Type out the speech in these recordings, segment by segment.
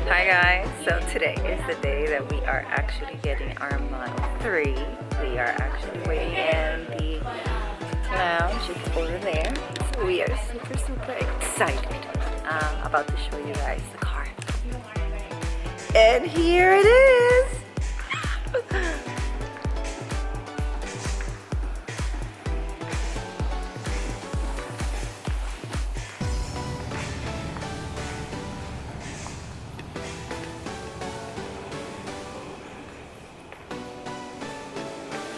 Hi guys, so today is the day that we are actually getting our Model 3. We are actually waiting in the lounge over there. So we are super excited about to show you guys the car. And here it is!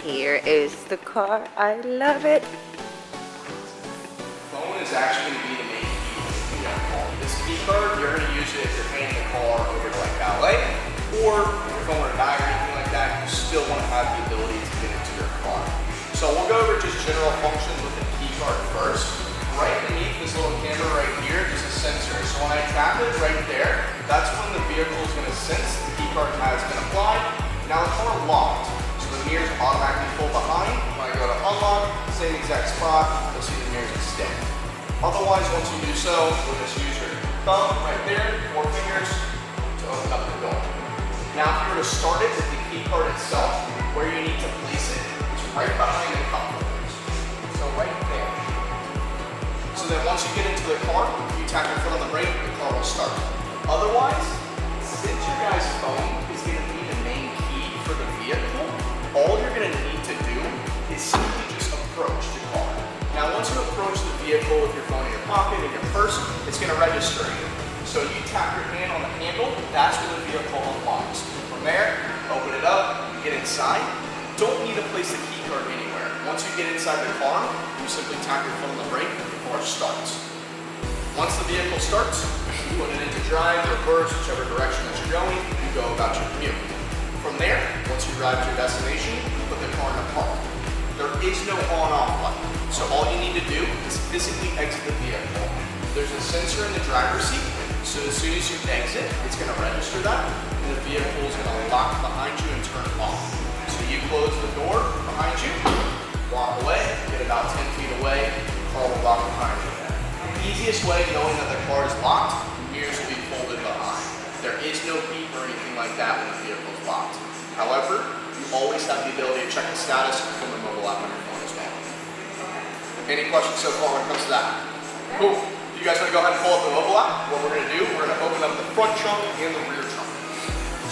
Here is the car. I love it. Phone is actually going to be the main key of the car. This key card, you're going to use it if you're handing the car over to like valet, or if you're going to die or anything like that, you still want to have the ability to get into your car. So we'll go over just general functions with the key card first. Right beneath this little camera right here is a sensor. So when I tap it right there, that's when the vehicle is going to sense the key card has been applied. Now the car locked. The mirrors automatically pull behind. When I go to unlock, same exact spot, you'll see the mirrors extend. Otherwise, once you do so, you'll just use your thumb right there, 4 fingers, to open up the door. Now, if you were to start it with the key card itself, where you need to place it is right behind the cup holders. So right there. So then once you get into the car, you tap your foot on the brake, the car will start. Otherwise, since your guys' phone is going to be the main key for the vehicle, all you're going to need to do is simply just approach the car. Now once you approach the vehicle with your phone in your pocket, in your purse, it's going to register you. So you tap your hand on the handle, that's when the vehicle unlocks. From there, open it up, get inside. Don't need to place the key card anywhere. Once you get inside the car, you simply tap your foot on the brake and the car starts. Once the vehicle starts, you put it into drive, reverse, whichever direction that you're going, you go about your commute. From there, once you arrive at your destination, you put the car in a park. There is no on-off button, so all you need to do is physically exit the vehicle. There's a sensor in the driver's seat, so as soon as you exit, it's going to register that, and the vehicle is going to lock behind you and turn off. So you close the door behind you, walk away, get about 10 feet away, the car will lock behind you. The easiest way knowing that the car is locked, mirrors will be folded behind. There is no beep or anything like that when the vehicle is locked. However, you always have the ability to check the status from the mobile app on your phone as well. Any questions so far when it comes to that? Cool. If you guys want to go ahead and pull up the mobile app, what we're going to do, we're going to open up the front trunk and the rear trunk.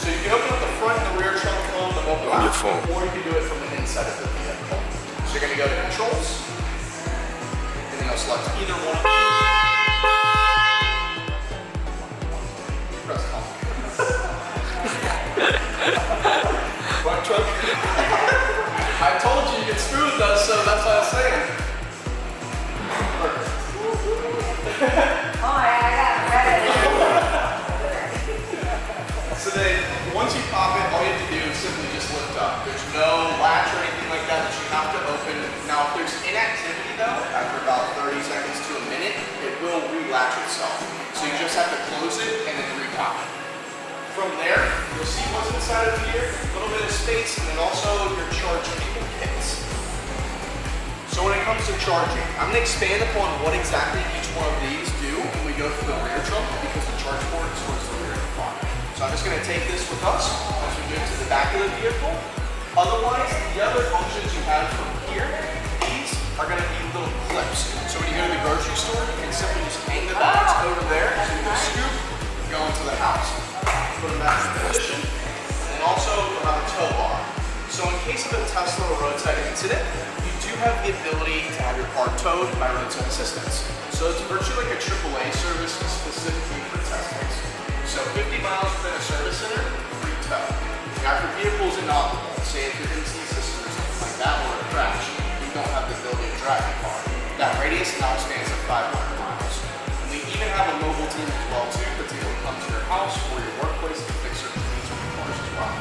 So you can open up the front and the rear trunk from the mobile app, or you can do it from the inside of the vehicle. So you're going to go to controls, and then you'll select either one. Press home. Front trunk. I told you you could screw with us, so that's what I was saying. Perfect. Oh, I got ready. So then, once you pop it, all you have to do is simply just lift up. There's no latch or anything like that you have to open. Now, if there's inactivity though, after about 30 seconds to a minute, it will re-latch itself. So you just have to close it and then re-pop it. From there, you'll see what's inside of here, a little bit of space, and then also your charge cable kits. So when it comes to charging, I'm going to expand upon what exactly each one of these do when we go through the rear trunk, because the charge port is towards the rear of the car. So I'm just going to take this with us as we move to the back of the vehicle. Otherwise, the other functions you have from here, these are going to be little clips. So when you go to the grocery store, you can simply just hang the bags over there, so you can scoop and go into the house. Put them back in position, and then also you'll have a tow bar. So in case of a Tesla or roadside incident, you do have the ability to have your car towed by roadside assistance. So it's virtually like a AAA service specifically for Teslas. So 50 miles within a service center, free tow. Now if your vehicle is inoperable, say if your MC system or something like that were to crash, you don't have the ability to drive the car. That radius now stands at 500 miles. And we even have a mobile team as well too, that's able to come to your house or your workplace to fix certain things with your cars as well.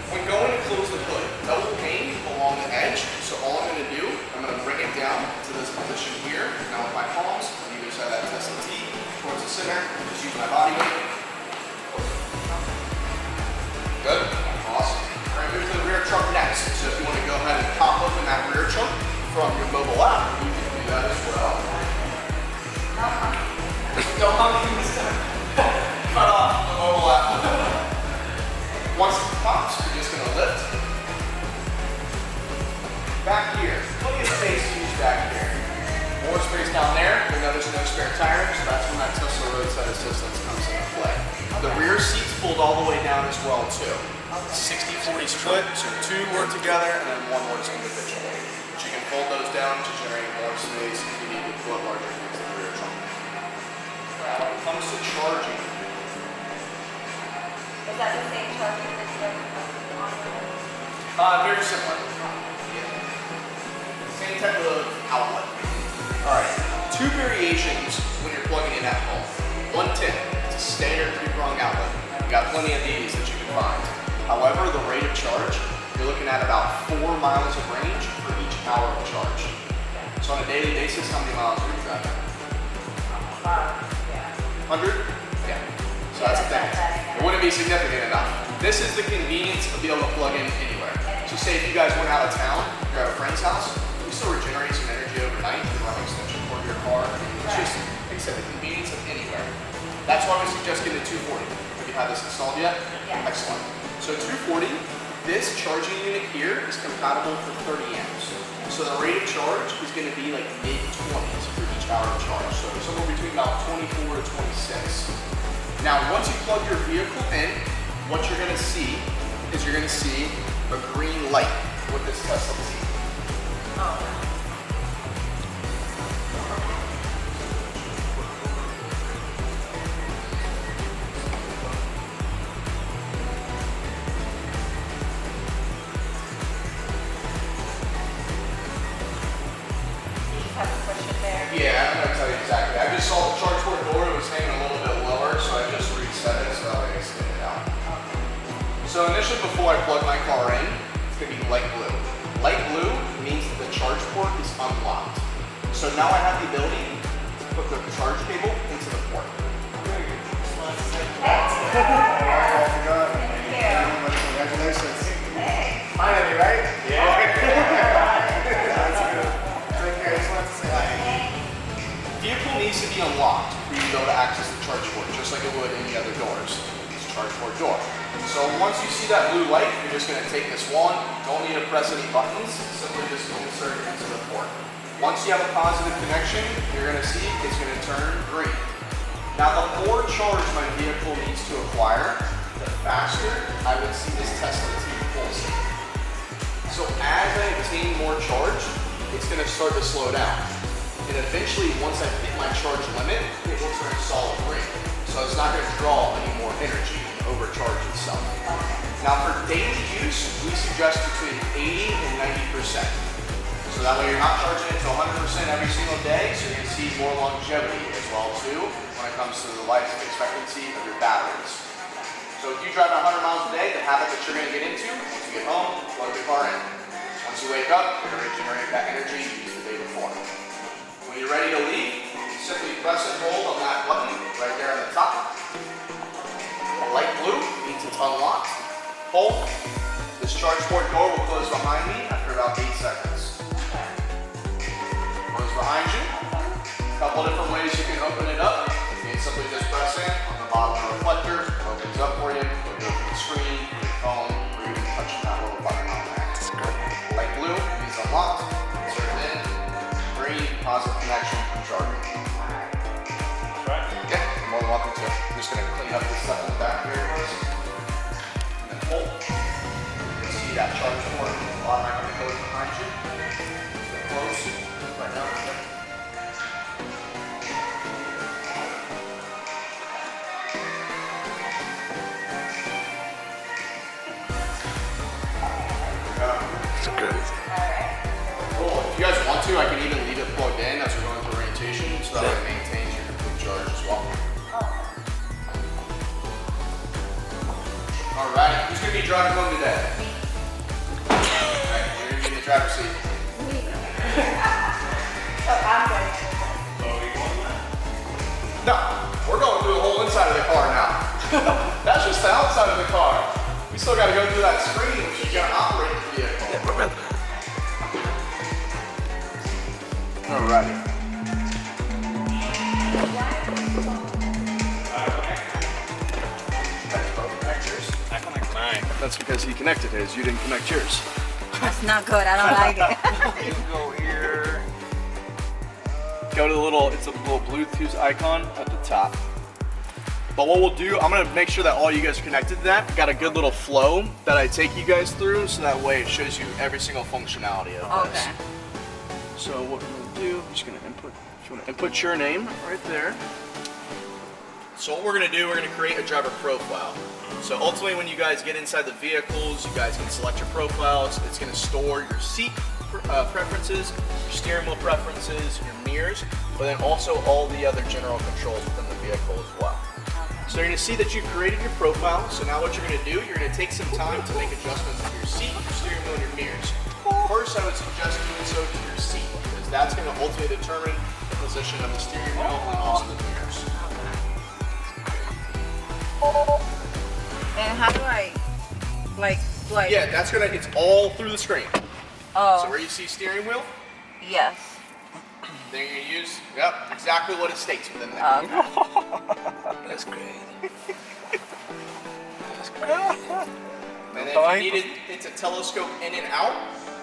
When going to close the hood, double pane along the edge. So all I'm going to do, I'm going to bring it down to this position here. Now with my palms on either side of that Tesla T towards the center, just use my body weight. Good. Awesome. We're going to move to the rear trunk next. So if you want to go ahead and pop open that rear trunk from your mobile app, you can do that as well. spare tire, so that's when that Tesla roadside assistance comes into play. The rear seat's pulled all the way down as well too. 60-40 split, so 2 work together and then 1 works individually. But you can fold those down to generate more space if you need to put larger things in the rear trunk. Now when it comes to charging, Is that the same charger that you have on? very similar. Same type of outlet. Alright, 2 variations when you're plugging in at home. 110, it's a standard 3-prong outlet. You got plenty of these that you can find. However, the rate of charge, you're looking at about 4 miles of range for each hour of charge. So on a daily basis, how many miles are you driving? 100? Yeah. So that's the thing. It wouldn't be significant enough. This is the convenience of being able to plug in anywhere. So say if you guys went out of town, you're at a friend's house, you still regenerate some energy overnight. You run an extension cord to your car. It's just, like I said, the convenience of anywhere. That's why we suggest getting a 240. Have you had this installed yet? Yeah. Excellent. So 240, this charging unit here is compatible for 30 amps. So the rate of charge is going to be like mid-20s for each hour of charge. So somewhere between about 24 to 26. Now, once you plug your vehicle in, what you're going to see is you're going to see a green light with this Tesla seat. Yeah, I'm going to tell you exactly. I just saw the charge port door, it was hanging a little bit lower, so I just reset it so that way I can get it out. So initially before I plug my car in, it's going to be light blue. Light blue means that the charge port is unlocked. So now I have the ability to put the charge cable into the port. Congratulations. Finally, right? Yeah. That's good. Take care. I just wanted to say hi. Vehicle needs to be unlocked for you to be able to access the charge port, just like it would any other doors. It's a charge port door. So once you see that blue light, you're just going to take this one. Don't need to press any buttons. Simply just insert it into the port. Once you have a positive connection, you're going to see it's going to turn green. Now, the more charge my vehicle needs to acquire, the faster I would see this Tesla T pulsate. So as I obtain more charge, it's going to start to slow down. And eventually, once I hit my charge limit, it will turn solid green. So it's not going to draw any more energy and overcharge itself. Now, for daily use, we suggest between 80 and 90%. So that way you're not charging it to 100% every single day, so you're going to see more longevity as well too when it comes to the life expectancy of your batteries. So if you drive 100 miles a day, the habit that you're going to get into, once you get home, plug the car in. Once you wake up, you're going to regenerate that energy you used the day before. When you're ready to leave, simply press and hold on that button right there on the top. The light blue means it's unlocked. Hold. This charge port door will close behind me after about 8 seconds. Close behind you. A couple different ways you can open it up. You can simply just press in on the bottom of the reflector. It opens up for you. It'll go from the screen, your phone, or even touching that little button on there. Light blue means unlocked. Insert it in. Green, positive connection from charging. Right. Yeah, you're more than welcome to. I'm just going to clean up this stuff in the back here first. And then pull. You'll see that charge port automatically goes behind you. So close. Right now. It's good. Cool. If you guys want to, I can even leave it plugged in as we're going through orientation, so that it maintains your complete charge as well. Alright, who's going to be driving home today? Alright, you're going to be in the driver's seat. No, we're going through the whole inside of the car now. That's just the outside of the car. We still got to go through that screen, which is going to operate the vehicle. Alrighty. That's because he connected his, you didn't connect yours. That's not good. I don't like it. You go here. go to the little, it's a little Bluetooth icon at the top. But what we'll do, I'm gonna make sure that all you guys are connected to that. Got a good little flow that I take you guys through, so that way it shows you every single functionality of this. Okay. So what we're gonna do, I'm just gonna input, if you wanna input your name right there. So what we're gonna do, we're gonna create a driver profile. So ultimately when you guys get inside the vehicles, you guys can select your profiles. It's gonna store your seat preferences, your steering wheel preferences, your mirrors, but then also all the other general controls within the vehicle as well. So you're gonna see that you created your profile. So now what you're gonna do, you're gonna take some time to make adjustments to your seat, your steering wheel, and your mirrors. First, I would suggest doing so to your seat, because that's gonna ultimately determine the position of the steering wheel and also the mirrors. And how do I, like? Yeah, that's gonna, it's all through the screen. Oh. So where you see steering wheel, Yes. then you're gonna use, yep, exactly what it states within there. That's great. And then if you needed it to telescope in and out,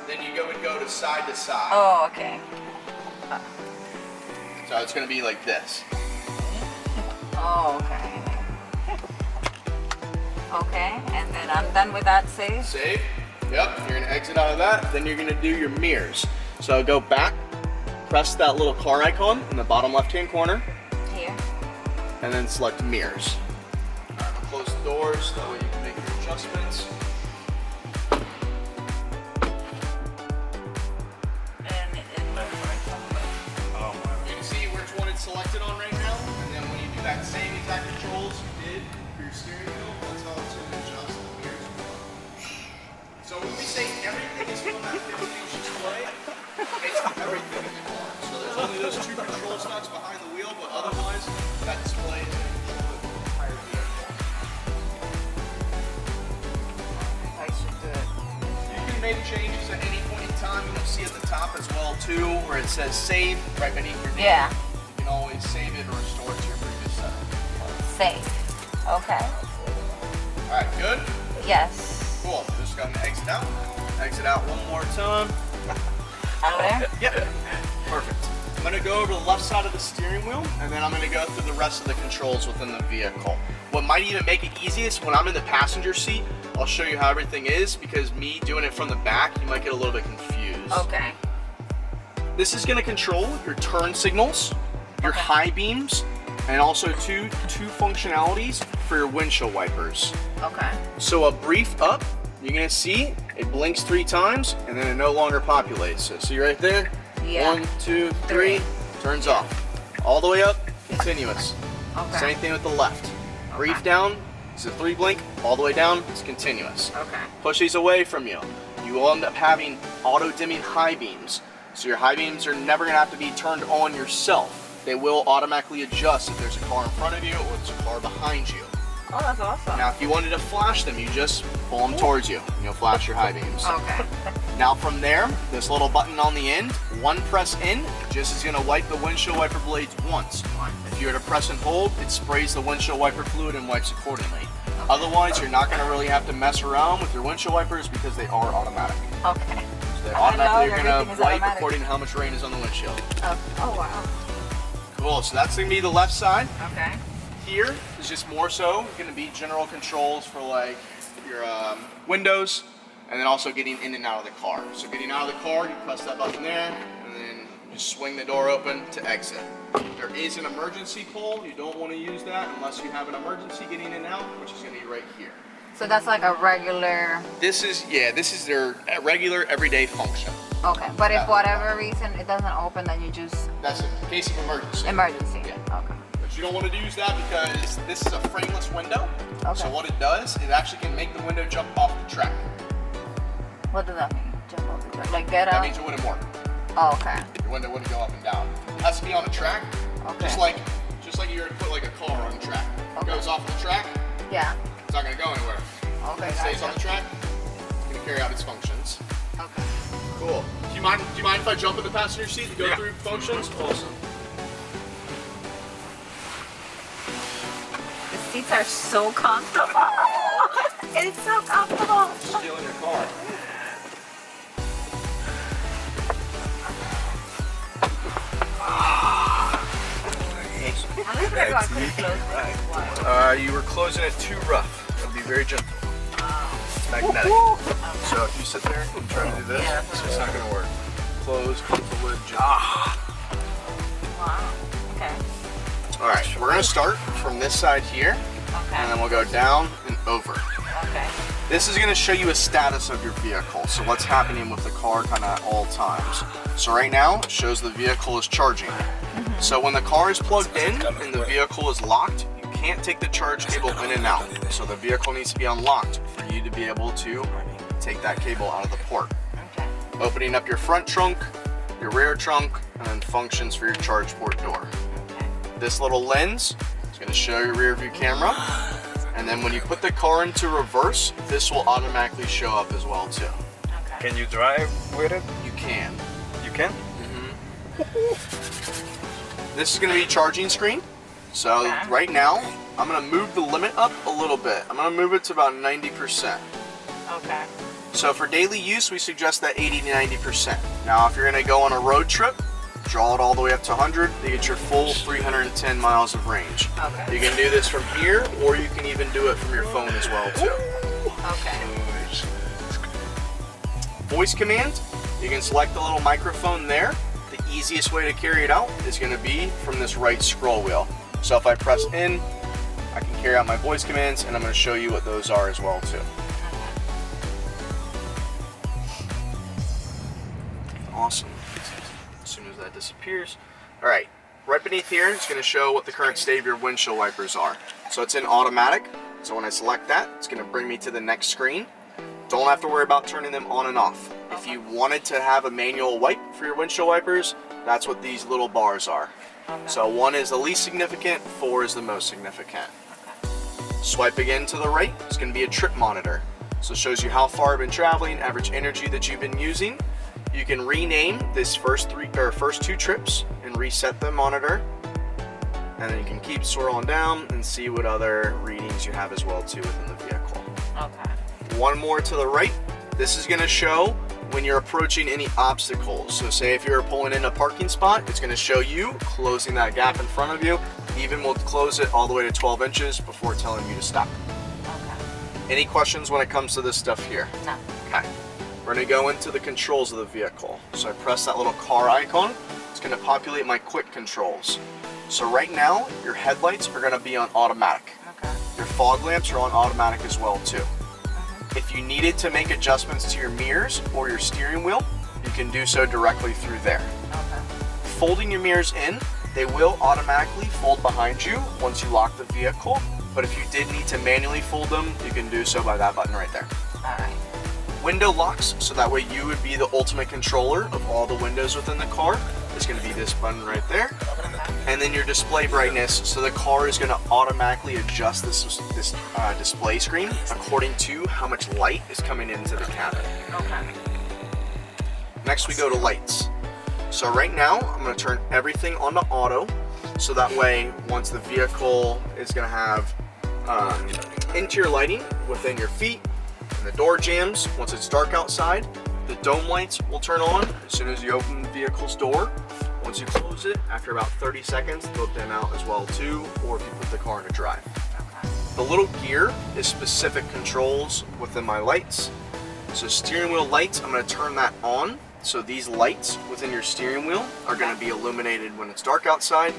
then you would go to side to side. Oh, okay. So it's gonna be like this. Oh, okay. Okay, and then I'm done with that save. Save. Yep, you're gonna exit out of that. Then you're gonna do your mirrors. So go back, press that little car icon in the bottom left-hand corner, Here. and then select mirrors. All right, we'll close the doors, that way you can make your adjustments. And You can see which one it's selected on right now, and then when you do that same exact controls you did for your steering wheel, that's how it's going to adjust the mirrors. So when we say everything is from that 50-inch display, it's everything in the car. So there's only those two control studs behind the wheel, but otherwise that display is going to control the entire vehicle. I should do it. You can make changes at any point in time. You'll see at the top as well too, where it says save right beneath your name. Yeah. You can always save it or restore it to your previous setup. Save. Okay. All right, good. Yes. Cool. Just go ahead and exit out. Exit out one more time. Out there? Yep. Perfect. I'm gonna go over to the left side of the steering wheel, and then I'm gonna go through the rest of the controls within the vehicle. What might even make it easiest, when I'm in the passenger seat, I'll show you how everything is, because me doing it from the back, you might get a little bit confused. Okay. This is gonna control your turn signals, your Okay. high beams, and also two functionalities for your windshield wipers. Okay. So a brief up, you're gonna see it blinks 3 times and then it no longer populates. So see right there? Yeah. 1, 2, 3, turns off. All the way up, continuous. Okay. Same thing with the left. Brief down, it's a 3 blink, all the way down, it's continuous. Okay. Push these away from you. You will end up having auto dimming high beams. So your high beams are never gonna have to be turned on yourself. They will automatically adjust if there's a car in front of you or there's a car behind you. Oh, that's awesome. Now, if you wanted to flash them, you just pull them towards you, and you'll flash your high beams. Okay. Now from there, this little button on the end, one press in, just is gonna wipe the windshield wiper blades once. If you were to press and hold, it sprays the windshield wiper fluid and wipes accordingly. Otherwise, you're not gonna really have to mess around with your windshield wipers because they are automatic. Okay. So they I automatically know, are gonna everything is wipe automatic. according to how much rain is on the windshield. Oh, wow. Cool, so that's gonna be the left side. Okay. Here is just more so going to be general controls for like your windows, and then also getting in and out of the car. So getting out of the car, you press that button there, and then you swing the door open to exit. There is an emergency pole. You don't want to use that unless you have an emergency getting in and out, which is going to be right here. So that's like a regular. This is their regular everyday function. Okay. But if Yeah. whatever reason it doesn't open, then you just That's in case of emergency. emergency. Yeah. Okay. But you don't want to use that because this is a frameless window. Okay. So what it does, it actually can make the window jump off the track. What does that mean? Jump off the track. Like get That out? means it wouldn't work. Oh, okay. Your window wouldn't go up and down. It has to be on a track, Okay. just like you were to put like a car on a track. Okay. It goes off the track, Yeah. it's not going to go anywhere. Okay. If it stays Gotcha. on the track, it's going to carry out its functions. Okay. Cool. Do you mind if I jump in the passenger seat and go through functions? Awesome. The seats are so comfortable. It's so comfortable. Stealing your car. have gone pretty close. Wow. You were closing it too rough. It'll be very gentle. It's magnetic. So if you sit there and try to do this, it's just not going to work. Close, close the lid gently. Wow. Okay. All right, we're going to start from this side here, and then we'll go down and over. Okay. This is going to show you a status of your vehicle, so what's happening with the car kind of at all times. So right now, it shows the vehicle is charging. So when the car is plugged in and the vehicle is locked, you can't take the charge cable in and out. So the vehicle needs to be unlocked for you to be able to take that cable out of the port. Okay. Opening up your front trunk, your rear trunk, and then functions for your charge port door. Okay. This little lens is going to show your rear view camera. And then when you put the car into reverse, this will automatically show up as well too. Okay. Can you drive with it? You can. You can? This is going to be charging screen. So Okay. right now, I'm going to move the limit up a little bit. I'm going to move it to about 90%. Okay. So for daily use, we suggest that 80 to 90%. Now, if you're going to go on a road trip, draw it all the way up to 100 to get your full 310 miles of range. Okay. You can do this from here, or you can even do it from your phone as well too. Okay. Voice command, you can select the little microphone there. The easiest way to carry it out is going to be from this right scroll wheel. So if I press in, I can carry out my voice commands, and I'm going to show you what those are as well too. Awesome. As soon as that disappears. All right, right beneath here, it's going to show what the current state of your windshield wipers are. So it's in automatic. So when I select that, it's going to bring me to the next screen. Don't have to worry about turning them on and off. If you wanted to have a manual wipe for your windshield wipers, that's what these little bars are. So 1 is the least significant, 4 is the most significant. Swipe again to the right, it's going to be a trip monitor. So it shows you how far you've been traveling, average energy that you've been using. You can rename this first 2 trips and reset the monitor. And then you can keep swirling down and see what other readings you have as well too within the vehicle. Okay. One more to the right. This is going to show when you're approaching any obstacles. So say if you're pulling in a parking spot, it's going to show you closing that gap in front of you. Even will close it all the way to 12 inches before telling you to stop. Okay. Any questions when it comes to this stuff here? No. Okay. We're going to go into the controls of the vehicle. So I press that little car icon. It's going to populate my quick controls. So right now, your headlights are going to be on automatic. Okay. Your fog lamps are on automatic as well too. If you needed to make adjustments to your mirrors or your steering wheel, you can do so directly through there. Okay. Folding your mirrors in, they will automatically fold behind you once you lock the vehicle, but if you did need to manually fold them, you can do so by that button right there. All right. Window locks, so that way you would be the ultimate controller of all the windows within the car. It's going to be this button right there. And then your display brightness, so the car is going to automatically adjust this display screen according to how much light is coming into the cabin. Okay. Next we go to lights. So right now I'm going to turn everything onto auto, so that way once the vehicle is going to have interior lighting within your feet and the door jams, once it's dark outside, the dome lights will turn on as soon as you open the vehicle's door. Once you close it, after about 30 seconds, they'll dim out as well too, or if you put the car in a drive. Okay. The little gear is specific controls within my lights. So steering wheel lights, I'm going to turn that on. So these lights within your steering wheel are going to be illuminated when it's dark outside.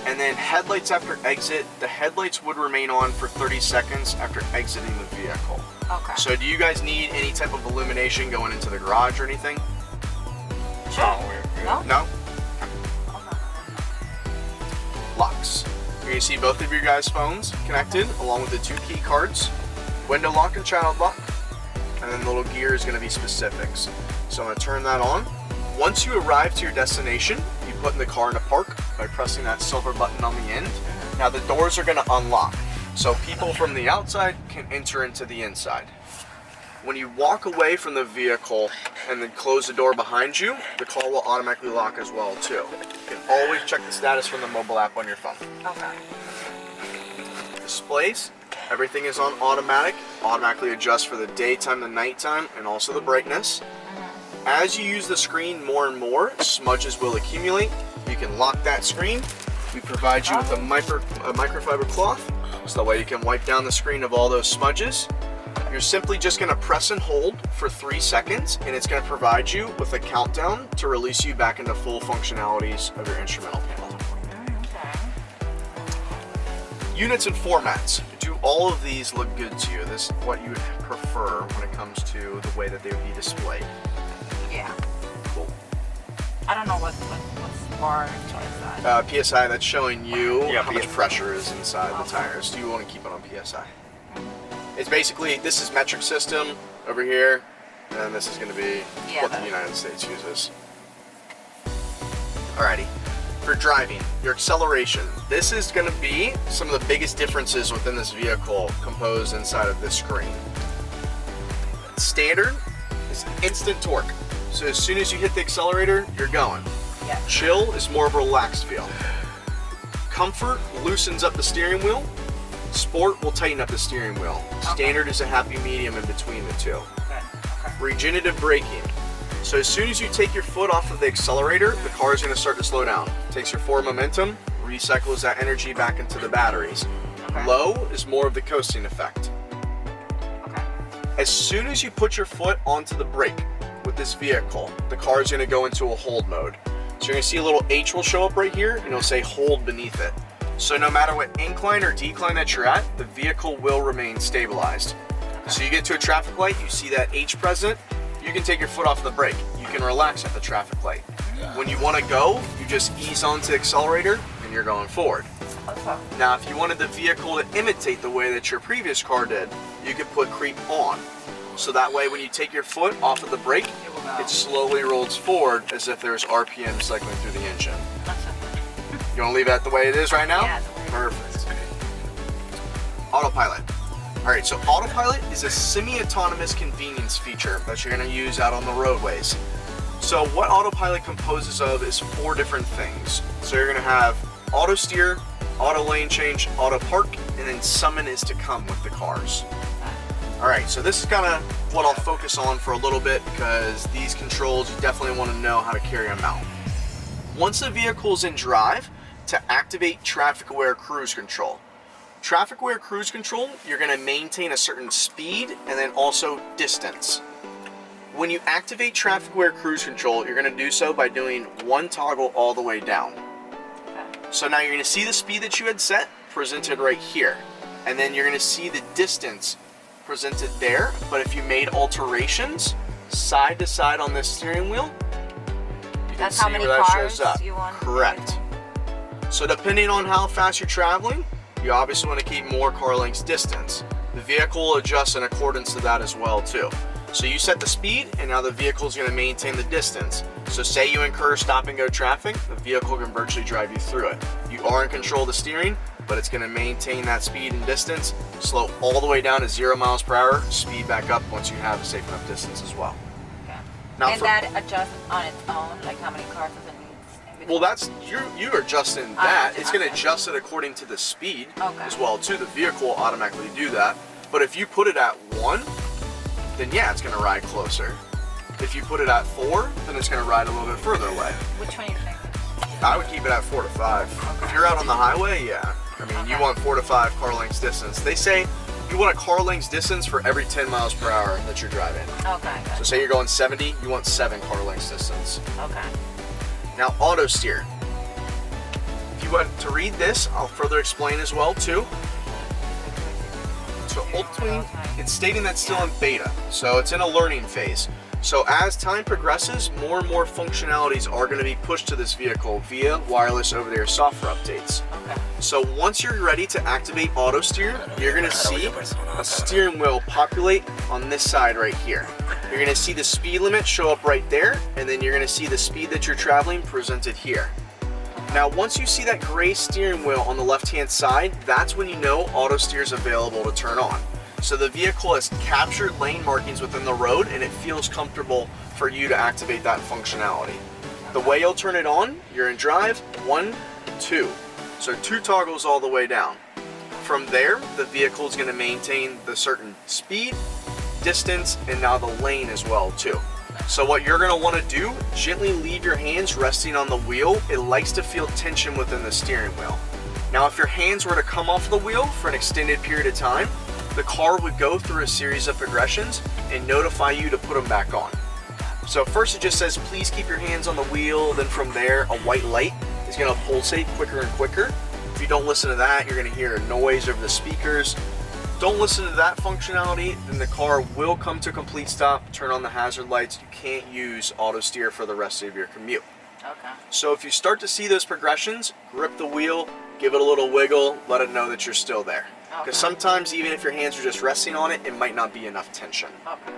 And then headlights after exit, the headlights would remain on for 30 seconds after exiting the vehicle. Okay. So do you guys need any type of illumination going into the garage or anything? Sure. No? No? Locks. You're going to see both of your guys' phones connected along with the 2 key cards. Window lock and child lock. And then the little gear is going to be specifics. So I'm going to turn that on. Once you arrive to your destination, you put in the car into park by pressing that silver button on the end. Now the doors are going to unlock. So people from the outside can enter into the inside. When you walk away from the vehicle and then close the door behind you, the car will automatically lock as well too. You can always check the status from the mobile app on your phone. Okay. Displays, everything is on automatic, automatically adjusts for the daytime, the nighttime, and also the brightness. As you use the screen more and more, smudges will accumulate. You can lock that screen, We provide you with a microfiber cloth, so that way you can wipe down the screen of all those smudges. You're simply just going to press and hold for 3 seconds, and it's going to provide you with a countdown to release you back into full functionalities of your instrumental panel. Units and formats. Do all of these look good to you? This is what you would prefer when it comes to the way that they would be displayed. Yeah. Cool. I don't know what's large or is that. PSI, that's showing you Yeah, how much PSI. pressure is inside the tires. Do you want to keep it on PSI? It's basically, this is metric system over here, and this is going to be Yeah, what the that's- United States uses. Alrighty. For driving, your acceleration. This is going to be some of the biggest differences within this vehicle composed inside of this screen. Standard is instant torque. So as soon as you hit the accelerator, you're going. Yeah. Chill is more of a relaxed feel. Comfort loosens up the steering wheel. Sport will tighten up the steering wheel. Standard is a happy medium in between the two. Good. Okay. Regenerative braking. So as soon as you take your foot off of the accelerator, the car is going to start to slow down. Takes your forward momentum, recycles that energy back into the batteries. Okay. Low is more of the coasting effect. Okay. As soon as you put your foot onto the brake with this vehicle, the car is going to go into a hold mode. So you're going to see a little H will show up right here, and it'll say hold beneath it. So no matter what incline or decline that you're at, the vehicle will remain stabilized. So you get to a traffic light, you see that H present, you can take your foot off the brake. You can relax at the traffic light. When you want to go, you just ease onto the accelerator and you're going forward. Okay. Now, if you wanted the vehicle to imitate the way that your previous car did, you could put creep on. So that way when you take your foot off of the brake, It will go. it slowly rolls forward as if there's RPM cycling through the engine. You want to leave that the way it is right now? Yeah, the way it is. Perfect. Autopilot. All right, so autopilot is a semi-autonomous convenience feature that you're going to use out on the roadways. So what autopilot composes of is 4 different things. So you're going to have auto steer, auto lane change, auto park, and then summon is to come with the cars. All right, so this is kind of what I'll focus on for a little bit because these controls, you definitely want to know how to carry them out. Once the vehicle is in drive, to activate traffic aware cruise control. Traffic aware cruise control, you're going to maintain a certain speed and then also distance. When you activate traffic aware cruise control, you're going to do so by doing one toggle all the way down. So now you're going to see the speed that you had set presented right here. And then you're going to see the distance presented there. But if you made alterations side to side on this steering wheel, you can That's see how many where that cars shows up. you want? Correct. So depending on how fast you're traveling, you obviously want to keep more car lengths distance. The vehicle will adjust in accordance to that as well too. So you set the speed and now the vehicle is going to maintain the distance. So say you incur stop and go traffic, the vehicle can virtually drive you through it. You are in control of the steering, but it's going to maintain that speed and distance, slow all the way down to 0 miles per hour, speed back up once you have a safe enough distance as well. Okay. Now And for- that adjusts on its own, like how many cars does it need? in Well, between? that's you're adjusting that. It's going to Okay. adjust it according to the speed Okay. as well too. The vehicle will automatically do that. But if you put it at 1, then yeah, it's going to ride closer. If you put it at 4, then it's going to ride a little bit further away. Which one do you think? I would keep it at 4 to 5. If you're out on the highway, yeah. I mean, you Okay. want 4 to 5 car lengths distance. They say you want a car lengths distance for every 10 miles per hour that you're driving. Okay, So good. say you're going 70, you want 7 car lengths distance. Okay. Now, auto steer. If you want to read this, I'll further explain as well too. So ultimately, it's stating that's still in beta, so it's in a learning phase. So as time progresses, more and more functionalities are going to be pushed to this vehicle via wireless over-the-air software updates. Okay. So once you're ready to activate auto steer, you're going to see a steering wheel populate on this side right here. You're going to see the speed limit show up right there, and then you're going to see the speed that you're traveling presented here. Now, once you see that gray steering wheel on the left-hand side, that's when you know auto steer is available to turn on. So the vehicle has captured lane markings within the road and it feels comfortable for you to activate that functionality. The way you'll turn it on, you're in drive, 1, 2. So 2 toggles all the way down. From there, the vehicle is going to maintain the certain speed, distance, and now the lane as well too. So what you're gonna wanna do, gently leave your hands resting on the wheel. It likes to feel tension within the steering wheel. Now, if your hands were to come off the wheel for an extended period of time, the car would go through a series of progressions and notify you to put them back on. So first it just says, please keep your hands on the wheel. Then from there, a white light is gonna pulsate quicker and quicker. If you don't listen to that, you're gonna hear a noise over the speakers. Don't listen to that functionality, then the car will come to a complete stop, turn on the hazard lights. You can't use auto steer for the rest of your commute. Okay. So if you start to see those progressions, grip the wheel, give it a little wiggle, let it know that you're still there. Because sometimes even if your hands are just resting on it, it might not be enough tension. Okay.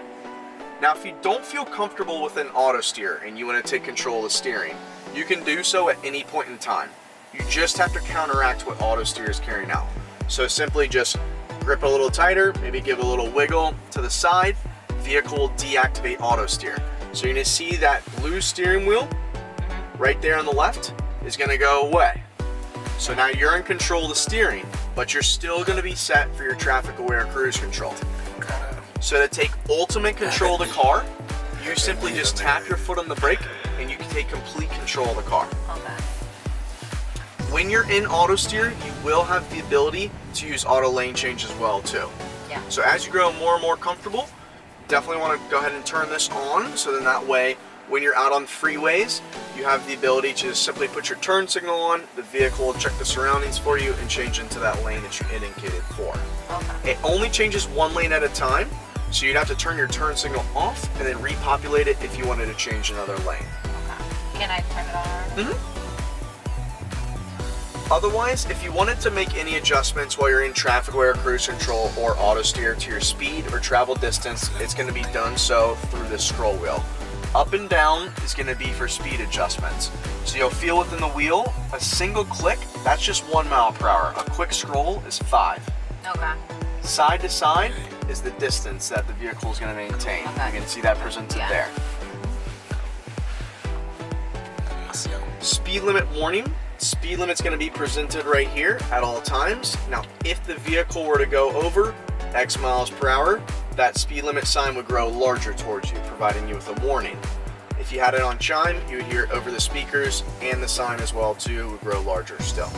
Now, if you don't feel comfortable with an auto steer and you want to take control of the steering, you can do so at any point in time. You just have to counteract what auto steer is carrying out. So simply just grip a little tighter, maybe give a little wiggle to the side, vehicle will deactivate auto steer. So you're going to see that blue steering wheel right there on the left is going to go away. So now you're in control of the steering, but you're still going to be set for your traffic aware cruise control. So to take ultimate control of the car, you simply just tap your foot on the brake and you can take complete control of the car. Okay. When you're in auto steer, you will have the ability to use auto lane change as well too. Yeah. So as you grow more and more comfortable, definitely want to go ahead and turn this on, so then that way when you're out on freeways, you have the ability to just simply put your turn signal on, the vehicle will check the surroundings for you and change into that lane that you indicated for. Okay. It only changes one lane at a time, so you'd have to turn your turn signal off and then repopulate it if you wanted to change another lane. Okay. Can I turn it on? Mm-hmm. Otherwise, if you wanted to make any adjustments while you're in traffic aware cruise control or auto steer to your speed or travel distance, it's going to be done so through this scroll wheel. Up and down is going to be for speed adjustments. So you'll feel within the wheel, a single click, that's just 1 mile per hour. A quick scroll is 5. Okay. Side to side is the distance that the vehicle is going to maintain. Okay. You can see that presented Yeah. there. Speed limit warning. Speed limit's going to be presented right here at all times. Now, if the vehicle were to go over X miles per hour, that speed limit sign would grow larger towards you, providing you with a warning. If you had it on chime, you would hear it over the speakers, and the sign as well too would grow larger still.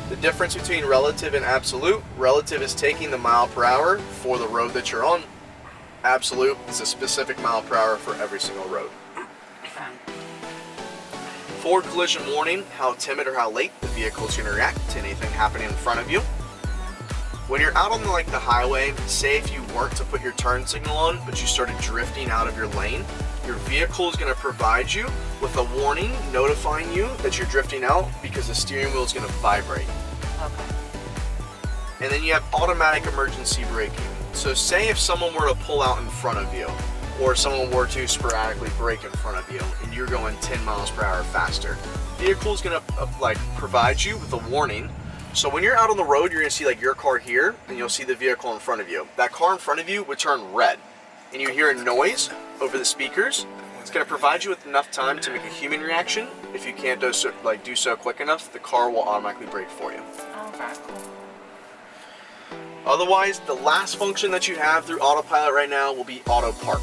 The difference between relative and absolute: relative is taking the mile per hour for the road that you're on. Absolute is a specific mile per hour for every single road. Forward collision warning: how timid or how late the vehicle is going to react to anything happening in front of you. When you're out on the highway, say if you weren't to put your turn signal on, but you started drifting out of your lane, your vehicle is going to provide you with a warning notifying you that you're drifting out because the steering wheel is going to vibrate. Okay. And then you have automatic emergency braking. So say if someone were to pull out in front of you, or someone were to sporadically brake in front of you and you're going 10 miles per hour faster, the vehicle is going to provide you with a warning. So when you're out on the road, you're going to see your car here, and you'll see the vehicle in front of you. That car in front of you would turn red, and you hear a noise over the speakers. It's going to provide you with enough time to make a human reaction. If you can't do so quick enough, the car will automatically brake for you. Okay, cool. Otherwise, the last function that you have through autopilot right now will be auto park.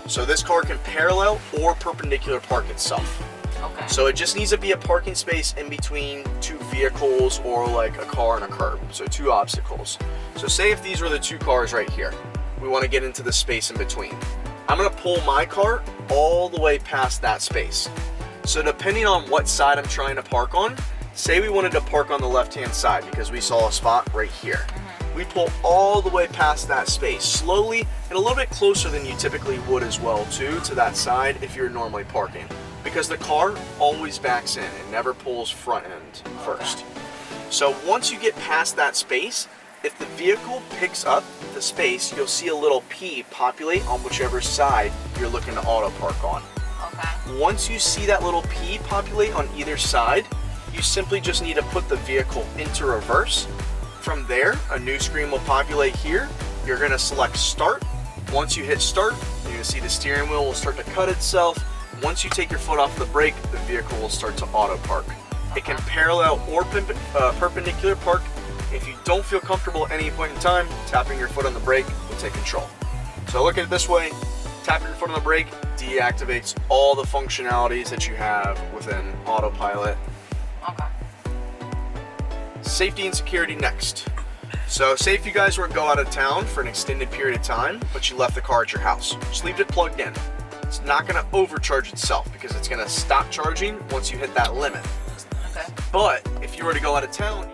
So this car can parallel or perpendicular park itself. Okay. So it just needs to be a parking space in between two vehicles or a car and a curb. So 2 obstacles. So say if these were the 2 cars right here, we want to get into the space in between. I'm going to pull my car all the way past that space. So depending on what side I'm trying to park on, say we wanted to park on the left-hand side because we saw a spot right here. We pull all the way past that space, slowly and a little bit closer than you typically would as well too, to that side if you're normally parking. Because the car always backs in and never pulls front end first. So once you get past that space, if the vehicle picks up the space, you'll see a little P populate on whichever side you're looking to auto park on. Okay. Once you see that little P populate on either side, you simply just need to put the vehicle into reverse. From there, a new screen will populate here. You're going to select start. Once you hit start, you're going to see the steering wheel will start to cut itself. Once you take your foot off the brake, the vehicle will start to auto park. It can parallel or perpendicular park. If you don't feel comfortable at any point in time, tapping your foot on the brake will take control. So look at it this way: Tapping your foot on the brake deactivates all the functionalities that you have within autopilot. Okay. Safety and security next. So say if you guys were to go out of town for an extended period of time, but you left the car at your house, just leave it plugged in. It's not going to overcharge itself because it's going to stop charging once you hit that limit. Okay. But if you were to go out of town,